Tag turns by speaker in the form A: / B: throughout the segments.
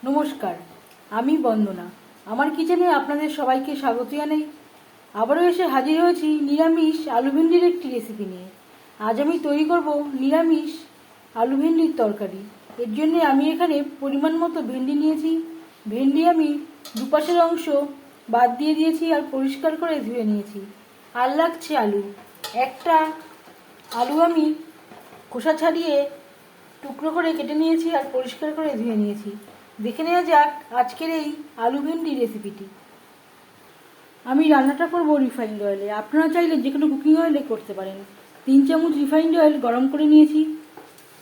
A: নমস্কার, আমি বন্দনা। আমার কিচেনে আপনাদের সবাইকে স্বাগত জানাই। আবারও এসে হাজির হয়েছি নিরামিষ আলু ভেন্ডির একটি রেসিপি নিয়ে। আজ আমি তৈরি করব নিরামিষ আলু ভেন্ডির তরকারি। এর জন্য আমি এখানে পরিমাণ মতো ভেন্ডি নিয়েছি। ভেন্ডি আমি দুপাশের অংশ বাদ দিয়ে দিয়েছি আর পরিষ্কার করে ধুয়ে নিয়েছি। আর লাগছে আলু। একটা আলু আমি খোসা ছাড়িয়ে টুকরো করে কেটে নিয়েছি আর পরিষ্কার করে ধুয়ে নিয়েছি। দেখে নেওয়া যাক আজকের এই আলু ভেন্ডি রেসিপিটি। আমি রান্নাটা করব রিফাইন্ড অয়েলে। আপনারা চাইলে যে কোনো কুকিং অয়েলে করতে পারেন। 3 চামচ রিফাইন্ড অয়েল গরম করে নিয়েছি।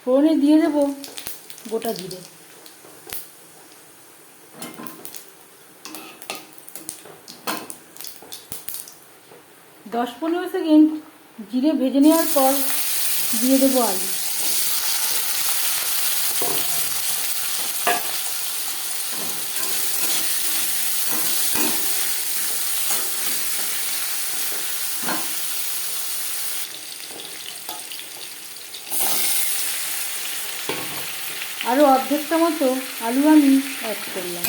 A: ফোড়নে দিয়ে দেব গোটা জিরে। দশ 15 সেকেন্ড জিরে ভেজে নেওয়ার পর দিয়ে দেবো আলু। আরও অর্ধেকটা মতো আলু আমি অ্যাড করলাম।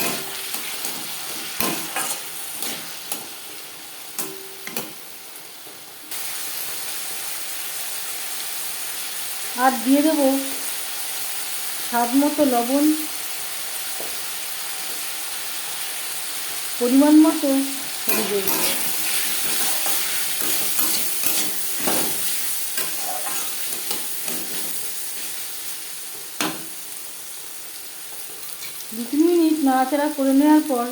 A: আর দিয়ে দেব স্বাদ মতো লবণ, পরিমাণ মতো হলুদ। 2-3 মিনিট নাড়াচাড়া করে নেওয়ার পর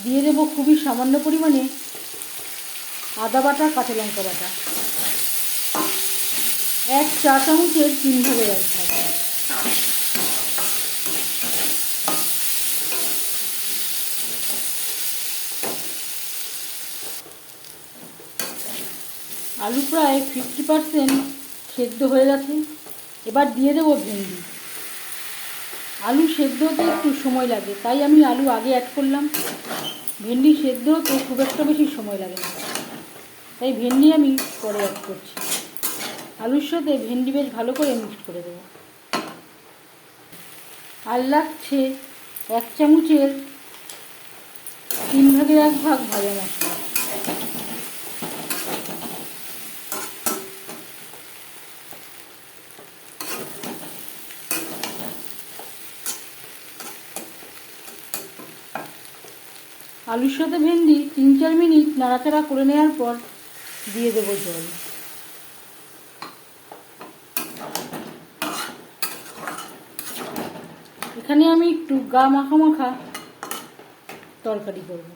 A: দিয়ে দেবো খুবই সামান্য পরিমাণে আদা বাটা, কাঁচা লঙ্কা বাটা। 1 চা চামচের 3 ভাগের 1 ভাগ। আলু প্রায় 50% সেদ্ধ হয়ে গেছে। এবার দিয়ে দেবো ভেন্ডি। আলু সেদ্ধ হতে একটু সময় লাগে, তাই আমি আলু আগে অ্যাড করলাম। ভেন্ডি সেদ্ধ হতে খুব একটা বেশি সময় লাগে না, তাই ভেন্ডি আমি পরে অ্যাড করছি। আলুর সাথে ভেন্ডি বেশ ভালো করে মিক্সড করে দেবো। আর লাগছে 1 চামচের 3 ভাগের 1 ভাগ ভাজা মশলা। আলুর সাথে ভেন্ডি 3-4 মিনিট নাড়াচাড়া করে নেওয়ার পর দিয়ে দেবো জল। এখানে আমি একটু গা মাখা মাখা তরকারি করব।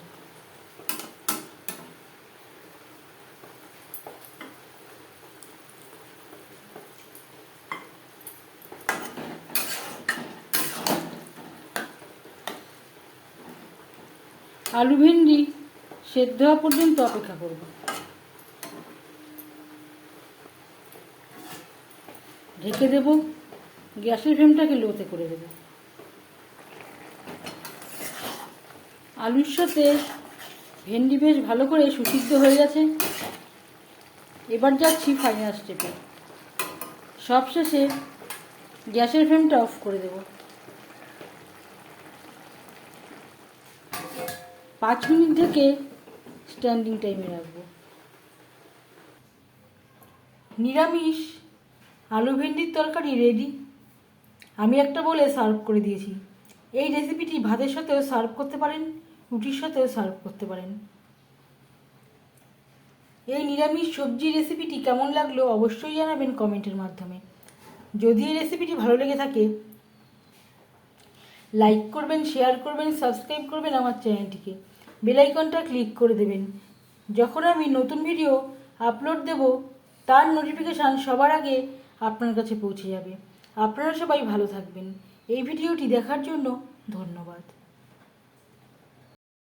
A: আলু ভেন্ডি সেদ্ধ হওয়া পর্যন্ত অপেক্ষা করব। ঢেকে দেব, গ্যাসের ফ্লেমটাকে লোতে করে দেব। আলুর সাথে ভেন্ডি বেশ ভালো করে সুসিদ্ধ হয়ে গেছে। এবার যাচ্ছি ফাইনাল স্টেপে। সবশেষে গ্যাসের ফ্লেমটা অফ করে দেব। 5 মিনিট থেকে স্ট্যান্ডিং টাইমে রাখবো। নিরামিষ আলু ভেন্ডির তরকারি রেডি। আমি একটা বলে সার্ভ করে দিয়েছি। এই রেসিপিটি ভাতের সাথেও সার্ভ করতে পারেন, রুটির সাথেও সার্ভ করতে পারেন। এই নিরামিষ সবজি রেসিপিটি কেমন লাগলো অবশ্যই জানাবেন কমেন্টের মাধ্যমে। যদি এই রেসিপিটি ভালো লেগে থাকে লাইক করবেন, শেয়ার করবেন, সাবস্ক্রাইব করবেন আমার চ্যানেলটিকে। বেল আইকনটা ক্লিক করে দেবেন। যখন আমি নতুন ভিডিও আপলোড দেব তার নোটিফিকেশান সবার আগে আপনার কাছে পৌঁছে যাবে। আপনারা সবাই ভালো থাকবেন। এই ভিডিওটি দেখার জন্য ধন্যবাদ।